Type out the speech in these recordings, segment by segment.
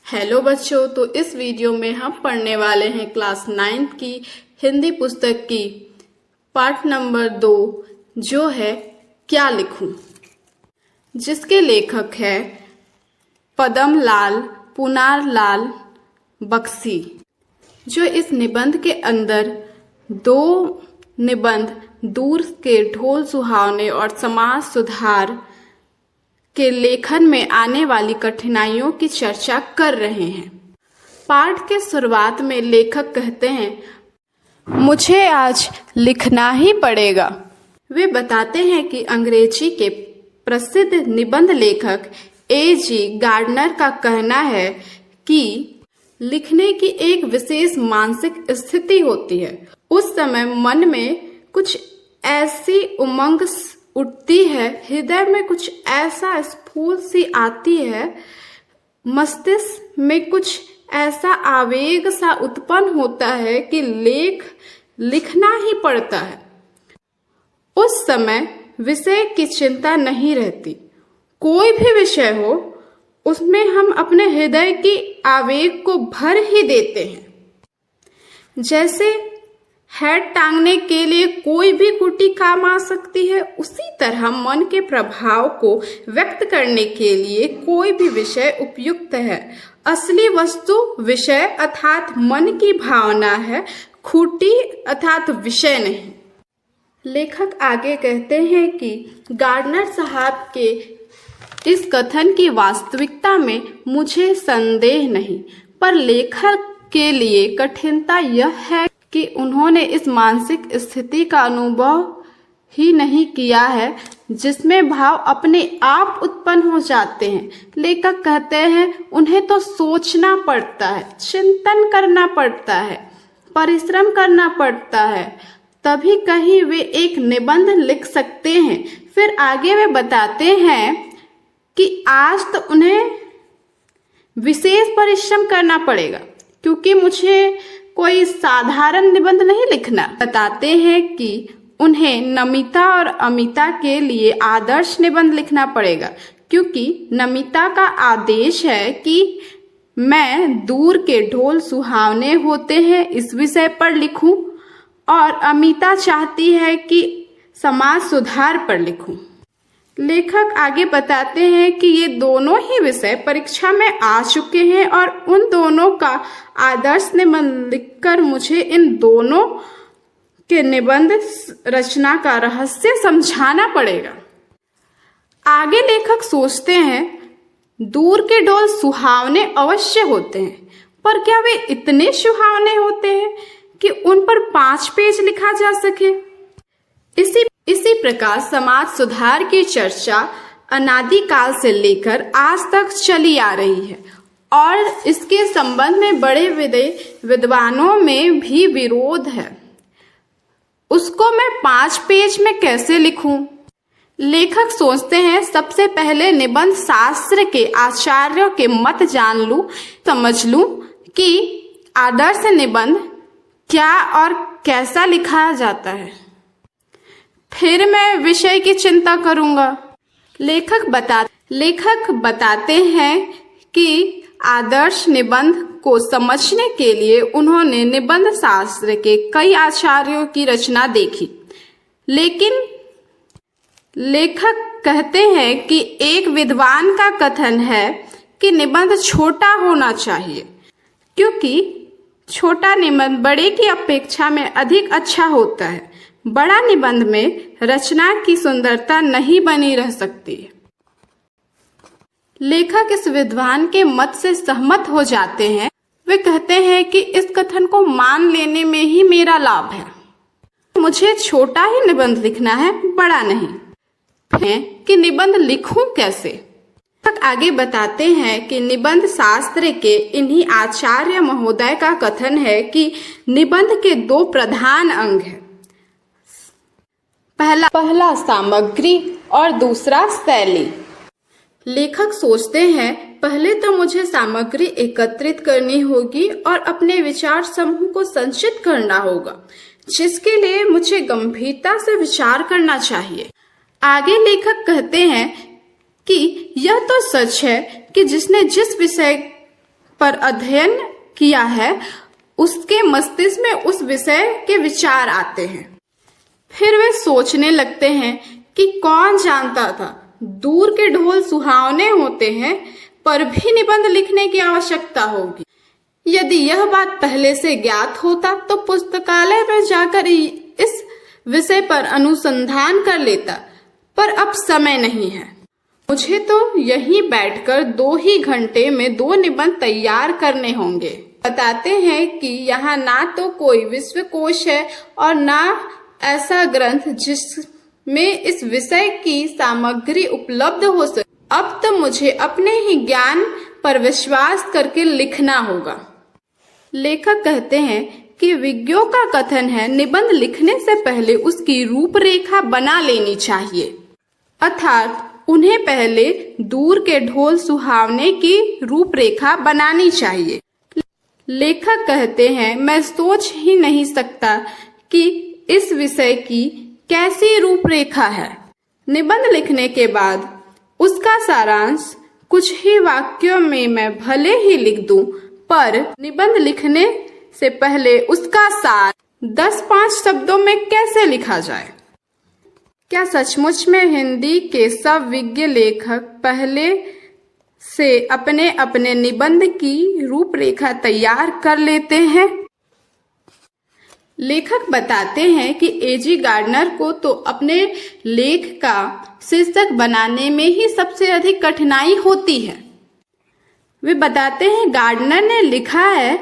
Hello बच्चों, तो इस वीडियो में हम पढ़ने वाले हैं क्लास 9 की हिंदी पुस्तक की पाठ नंबर 2 जो है क्या लिखूं, जिसके लेखक है पद्मलाल पुनारलाल बख्शी। जो इस निबंध के अंदर 2 निबंध दूर के ढोल सुहावने और समाज सुधार के लेखन में आने वाली कठिनाइयों की चर्चा कर रहे हैं। पाठ के शुरुआत में लेखक कहते हैं, मुझे आज लिखना ही पड़ेगा। वे बताते हैं कि अंग्रेजी के प्रसिद्ध निबंध लेखक A.G. गार्डनर का कहना है कि लिखने की एक विशेष मानसिक स्थिति होती है। उस समय मन में कुछ ऐसी उमंग उठती है, हृदय में कुछ ऐसा स्फूर्ति सी आती है, मस्तिष्क में कुछ ऐसा आवेग सा उत्पन्न होता है कि लिखना ही पड़ता है। उस समय विषय की चिंता नहीं रहती। कोई भी विषय हो, उसमें हम अपने हृदय की आवेग को भर ही देते हैं। जैसे हेड टांगने के लिए कोई भी कुटी काम आ सकती है, उसी तरह मन के प्रभाव को व्यक्त करने के लिए कोई भी विषय उपयुक्त है। असली वस्तु विषय अर्थात मन की भावना है, खूंटी अर्थात विषय नहीं। लेखक आगे कहते हैं कि गार्डनर साहब के इस कथन की वास्तविकता में मुझे संदेह नहीं, पर लेखक के लिए कठिनता यह है कि उन्होंने इस मानसिक स्थिति का अनुभव ही नहीं किया है जिसमें भाव अपने आप उत्पन्न हो जाते हैं। लेखक कहते हैं, उन्हें तो सोचना पड़ता है, चिंतन करना पड़ता है, परिश्रम करना पड़ता है, तभी कहीं वे एक निबंध लिख सकते हैं। फिर आगे वे बताते हैं कि आज तो उन्हें विशेष परिश्रम करना पड़ेगा क्योंकि मुझे कोई साधारण निबंध नहीं लिखना। बताते हैं कि उन्हें नमिता और अमिता के लिए आदर्श निबंध लिखना पड़ेगा क्योंकि नमिता का आदेश है कि मैं दूर के ढोल सुहावने होते हैं इस विषय पर लिखूं, और अमिता चाहती है कि समाज सुधार पर लिखूं। लेखक आगे बताते हैं कि ये दोनों ही विषय परीक्षा में आ चुके हैं और उन दोनों का आदर्श निबंध लिखकर मुझे इन दोनों के निबंध रचना का रहस्य समझाना पड़ेगा। आगे लेखक सोचते हैं, दूर के ढोल सुहावने अवश्य होते हैं, पर क्या वे इतने सुहावने होते हैं कि उन पर 5 पेज लिखा जा सके? इसी प्रकार समाज सुधार की चर्चा अनादिकाल से लेकर आज तक चली आ रही है और इसके संबंध में बड़े विद्वानों में भी विरोध है। उसको मैं 5 पेज में कैसे लिखूं? लेखक सोचते हैं, सबसे पहले निबंध शास्त्र के आचार्यों के मत जान लूं, समझ लूं कि आदर्श निबंध क्या और कैसा लिखा जाता है, फिर मैं विषय की चिंता करूंगा। लेखक बताते हैं कि आदर्श निबंध को समझने के लिए उन्होंने निबंध शास्त्र के कई आचार्यों की रचना देखी, लेकिन लेखक कहते हैं कि एक विद्वान का कथन है कि निबंध छोटा होना चाहिए क्योंकि छोटा निबंध बड़े की अपेक्षा में अधिक अच्छा होता है। बड़ा निबंध में रचना की सुंदरता नहीं बनी रह सकती। लेखक इस विद्वान के मत से सहमत हो जाते हैं। वे कहते हैं कि इस कथन को मान लेने में ही मेरा लाभ है। मुझे छोटा ही निबंध लिखना है, बड़ा नहीं। है कि निबंध लिखूं कैसे? लेखक आगे बताते हैं कि निबंध शास्त्र के इन्हीं आचार्य महोदय का कथन है कि निबंध के 2 प्रधान अंग हैं। पहला सामग्री और दूसरा शैली। लेखक सोचते हैं, पहले तो मुझे सामग्री एकत्रित करनी होगी और अपने विचार समूह को संचित करना होगा, जिसके लिए मुझे गंभीरता से विचार करना चाहिए। आगे लेखक कहते हैं कि यह तो सच है कि जिसने जिस विषय पर अध्ययन किया है उसके मस्तिष्क में उस विषय के विचार आते हैं। फिर वे सोचने लगते हैं कि कौन जानता था दूर के ढोल सुहावने होते हैं पर भी निबंध लिखने की आवश्यकता होगी। यदि यह बात पहले से ज्ञात होता तो पुस्तकालय में जाकर इस विषय पर अनुसंधान कर लेता, पर अब समय नहीं है। मुझे तो यहीं बैठकर 2 ही घंटे में 2 निबंध तैयार करने होंगे। बताते हैं कि यहाँ ना तो कोई विश्वकोश है और ना ऐसा ग्रंथ जिसमें इस विषय की सामग्री उपलब्ध हो सके। अब तो मुझे अपने ही ज्ञान पर विश्वास करके लिखना होगा। लेखक कहते हैं कि विज्ञों का कथन है निबंध लिखने से पहले उसकी रूपरेखा बना लेनी चाहिए, अर्थात उन्हें पहले दूर के ढोल सुहावने की रूपरेखा बनानी चाहिए। लेखक कहते हैं मैं सोच ही नहीं सकता कि इस विषय की कैसी रूपरेखा है। निबंध लिखने के बाद उसका सारांश कुछ ही वाक्यों में मैं भले ही लिख दूं, पर निबंध लिखने से पहले उसका सार 10-5 शब्दों में कैसे लिखा जाए? क्या सचमुच में हिंदी के सब विज्ञ लेखक पहले से अपने अपने निबंध की रूपरेखा तैयार कर लेते हैं? लेखक बताते हैं कि एजी गार्डनर को तो अपने लेख का शीर्षक बनाने में ही सबसे अधिक कठिनाई होती है। वे बताते हैं गार्डनर ने लिखा है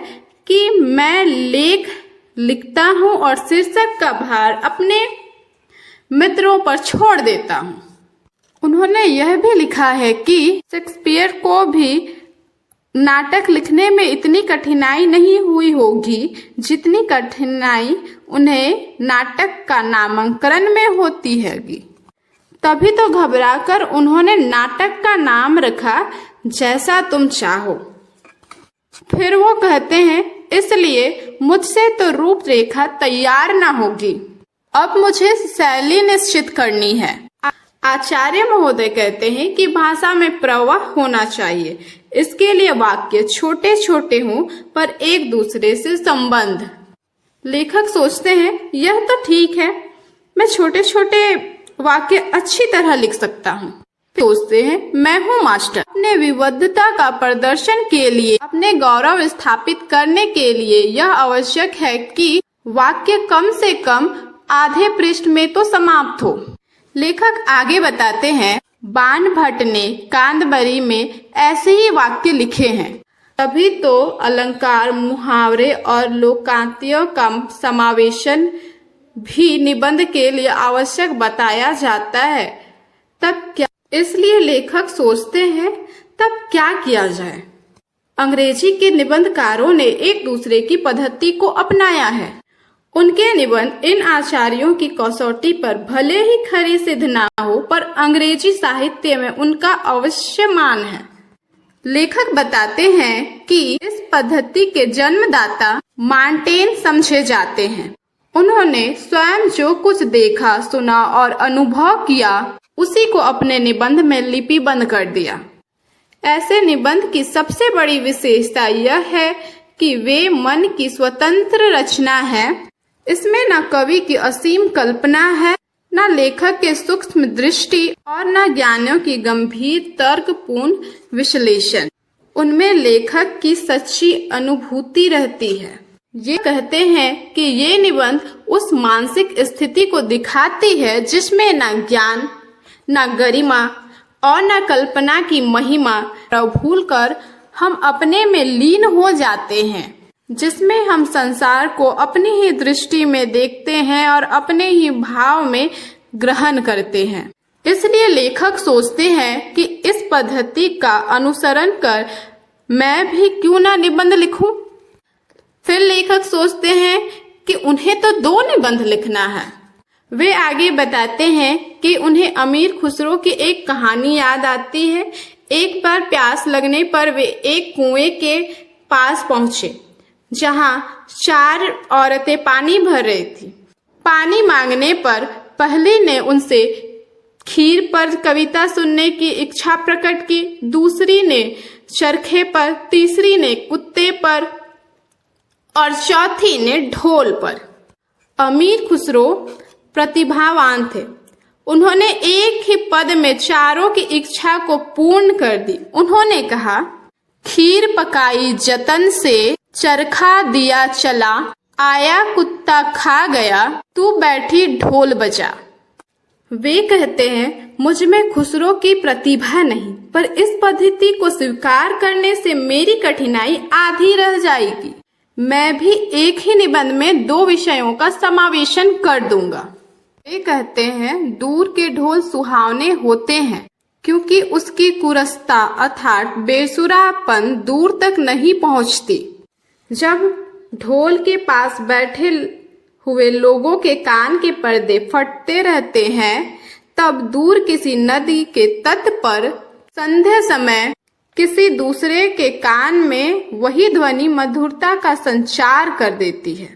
कि मैं लेख लिखता हूं और शीर्षक का भार अपने मित्रों पर छोड़ देता हूं। उन्होंने यह भी लिखा है कि शेक्सपियर को भी नाटक लिखने में इतनी कठिनाई नहीं हुई होगी जितनी कठिनाई उन्हें नाटक का नामांकन में होती हैगी। तभी तो घबराकर उन्होंने नाटक का नाम रखा जैसा तुम चाहो। फिर वो कहते हैं इसलिए मुझसे तो रूपरेखा तैयार ना होगी, अब मुझे शैली निश्चित करनी है। आचार्य महोदय कहते हैं कि भाषा में प्रवाह होना चाहिए। इसके लिए वाक्य छोटे छोटे हों पर एक दूसरे से संबंध। लेखक सोचते हैं यह तो ठीक है, मैं छोटे छोटे वाक्य अच्छी तरह लिख सकता हूँ। सोचते हैं मैं हूँ मास्टर। अपने विविधता का प्रदर्शन के लिए, अपने गौरव स्थापित करने के लिए यह आवश्यक है कि वाक्य कम से कम आधे पृष्ठ में तो समाप्त हो। लेखक आगे बताते हैं बाण भट्ट ने कादंबरी में ऐसे ही वाक्य लिखे हैं। तभी तो अलंकार, मुहावरे और लोकांत्यों का समावेशन भी निबंध के लिए आवश्यक बताया जाता है। तब क्या, इसलिए लेखक सोचते हैं तब क्या किया जाए। अंग्रेजी के निबंधकारों ने एक दूसरे की पद्धति को अपनाया है। उनके निबंध इन आचार्यों की कसौटी पर भले ही खरी सिद्ध ना हो, पर अंग्रेजी साहित्य में उनका अवश्य मान है। लेखक बताते हैं कि इस पद्धति के जन्मदाता मॉन्टेन समझे जाते हैं। उन्होंने स्वयं जो कुछ देखा, सुना और अनुभव किया उसी को अपने निबंध में लिपिबद्ध कर दिया। ऐसे निबंध की सबसे बड़ी विशेषता यह है कि वे मन की स्वतंत्र रचना है। इसमें न कवि की असीम कल्पना है, न लेखक के सूक्ष्म दृष्टि और न ज्ञानियों की गंभीर तर्कपूर्ण विश्लेषण। उनमें लेखक की सच्ची अनुभूति रहती है। ये कहते हैं कि ये निबंध उस मानसिक स्थिति को दिखाती है जिसमें न ज्ञान, न गरिमा और न कल्पना की महिमा भूलकर हम अपने में लीन हो जाते हैं, जिसमें हम संसार को अपनी ही दृष्टि में देखते हैं और अपने ही भाव में ग्रहण करते हैं। इसलिए लेखक सोचते हैं कि इस पद्धति का अनुसरण कर मैं भी क्यों ना निबंध लिखूं। फिर लेखक सोचते हैं कि उन्हें तो 2 निबंध लिखना है। वे आगे बताते हैं कि उन्हें अमीर खुसरो की एक कहानी याद आती है। एक बार प्यास लगने पर वे एक कुएं के पास पहुंचे जहां 4 औरतें पानी भर रही थी। पानी मांगने पर पहली ने उनसे खीर पर कविता सुनने की इच्छा प्रकट की, दूसरी ने चरखे पर, तीसरी ने कुत्ते पर और चौथी ने ढोल पर। अमीर खुसरो प्रतिभावान थे। उन्होंने एक ही पद में चारों की इच्छा को पूर्ण कर दी। उन्होंने कहा, खीर पकाई जतन से, चरखा दिया चला, आया कुत्ता खा गया, तू बैठी ढोल बजा। वे कहते हैं, मुझ में खुसरो की प्रतिभा नहीं, पर इस पद्धति को स्वीकार करने से मेरी कठिनाई आधी रह जाएगी। मैं भी एक ही निबंध में 2 विषयों का समावेशन कर दूंगा। वे कहते हैं, दूर के ढोल सुहावने होते हैं क्योंकि उसकी कुरसता अर्थात बेसुरापन दूर तक नहीं पहुंचती। जब ढोल के पास बैठे हुए लोगों के कान के पर्दे फटते रहते हैं, तब दूर किसी नदी के तट पर संध्या समय किसी दूसरे के कान में वही ध्वनि मधुरता का संचार कर देती है।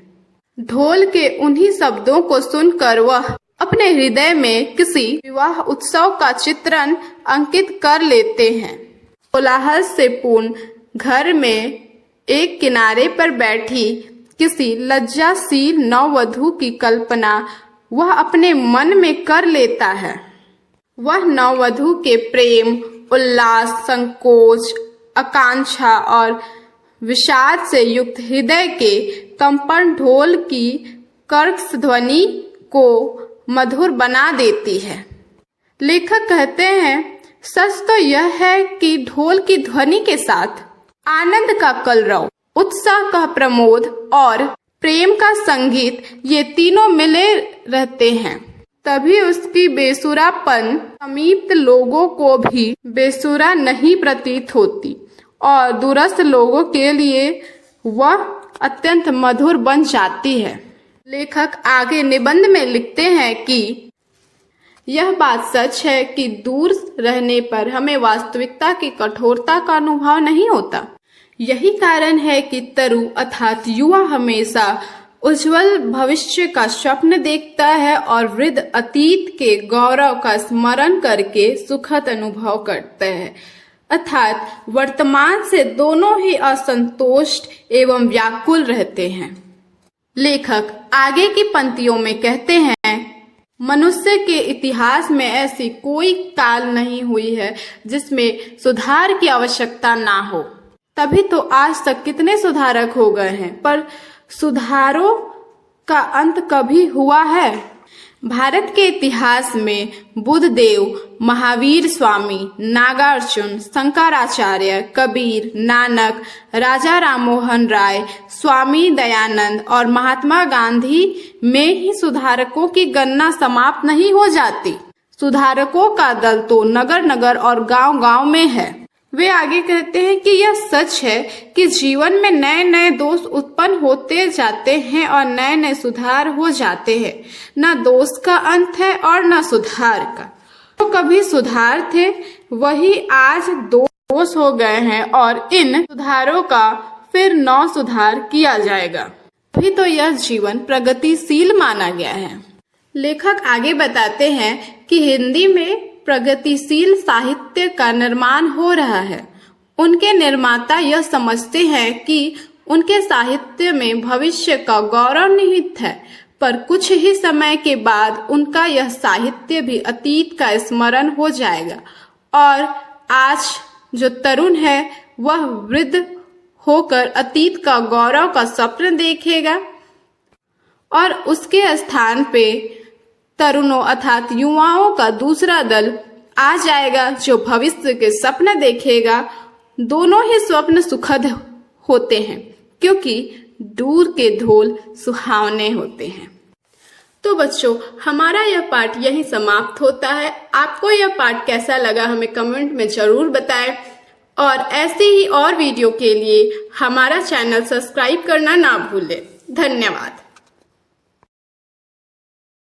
ढोल के उन्हीं शब्दों को सुनकर वह अपने हृदय में किसी विवाह उत्सव का चित्रण अंकित कर लेते हैं। कोलाहल से पूर्ण घर में एक किनारे पर बैठी किसी लज्जाशील नववधू की कल्पना वह अपने मन में कर लेता है। वह नववधू के प्रेम, उल्लास, संकोच, आकांक्षा और विषाद से युक्त हृदय के कंपन ढोल की कर्कश ध्वनि को मधुर बना देती है। लेखक कहते हैं, सच तो यह है कि ढोल की ध्वनि के साथ आनंद का कलरव, उत्साह का प्रमोद और प्रेम का संगीत, ये तीनों मिले रहते हैं। तभी उसकी बेसुरापन समीप लोगों को भी बेसुरा नहीं प्रतीत होती और दूरस्थ लोगों के लिए वह अत्यंत मधुर बन जाती है। लेखक आगे निबंध में लिखते हैं कि यह बात सच है कि दूर रहने पर हमें वास्तविकता की कठोरता का अनुभव नहीं होता। यही कारण है कि तरु अर्थात युवा हमेशा उज्जवल भविष्य का स्वप्न देखता है और वृद्ध अतीत के गौरव का स्मरण करके सुखद अनुभव करते हैं, अर्थात वर्तमान से दोनों ही असंतुष्ट एवं व्याकुल रहते हैं। लेखक आगे की पंक्तियों में कहते हैं, मनुष्य के इतिहास में ऐसी कोई काल नहीं हुई है जिसमें सुधार की आवश्यकता ना हो। तभी तो आज तक कितने सुधारक हो गए हैं, पर सुधारों का अंत कभी हुआ है? भारत के इतिहास में बुद्धदेव, महावीर स्वामी, नागार्जुन, शंकराचार्य, कबीर, नानक, राजा राममोहन राय, स्वामी दयानंद और महात्मा गांधी में ही सुधारकों की गणना समाप्त नहीं हो जाती। सुधारकों का दल तो नगर नगर और गांव गांव में है। वे आगे कहते हैं कि यह सच है कि जीवन में नए नए दोष उत्पन्न होते जाते हैं और नए नए सुधार हो जाते हैं। न दोष का अंत है और न सुधार का। तो कभी सुधार थे वही आज दोष हो गए हैं और इन सुधारों का फिर नौ सुधार किया जाएगा। अभी तो यह जीवन प्रगतिशील माना गया है। लेखक आगे बताते हैं कि हिंदी में प्रगतिशील साहित्य का निर्माण हो रहा है। उनके निर्माता यह समझते हैं कि उनके साहित्य में भविष्य का गौरव निहित है, पर कुछ ही समय के बाद उनका यह साहित्य भी अतीत का स्मरण हो जाएगा और आज जो तरुण है वह वृद्ध होकर अतीत का गौरव का स्वप्न देखेगा और उसके स्थान पे तरुणों अर्थात युवाओं का दूसरा दल आ जाएगा जो भविष्य के सपने देखेगा। दोनों ही स्वप्न सुखद होते हैं क्योंकि दूर के ढोल सुहावने होते हैं। तो बच्चों, हमारा यह पाठ यहीं समाप्त होता है। आपको यह पाठ कैसा लगा हमें कमेंट में जरूर बताएं और ऐसे ही और वीडियो के लिए हमारा चैनल सब्सक्राइब करना ना भूलें। धन्यवाद।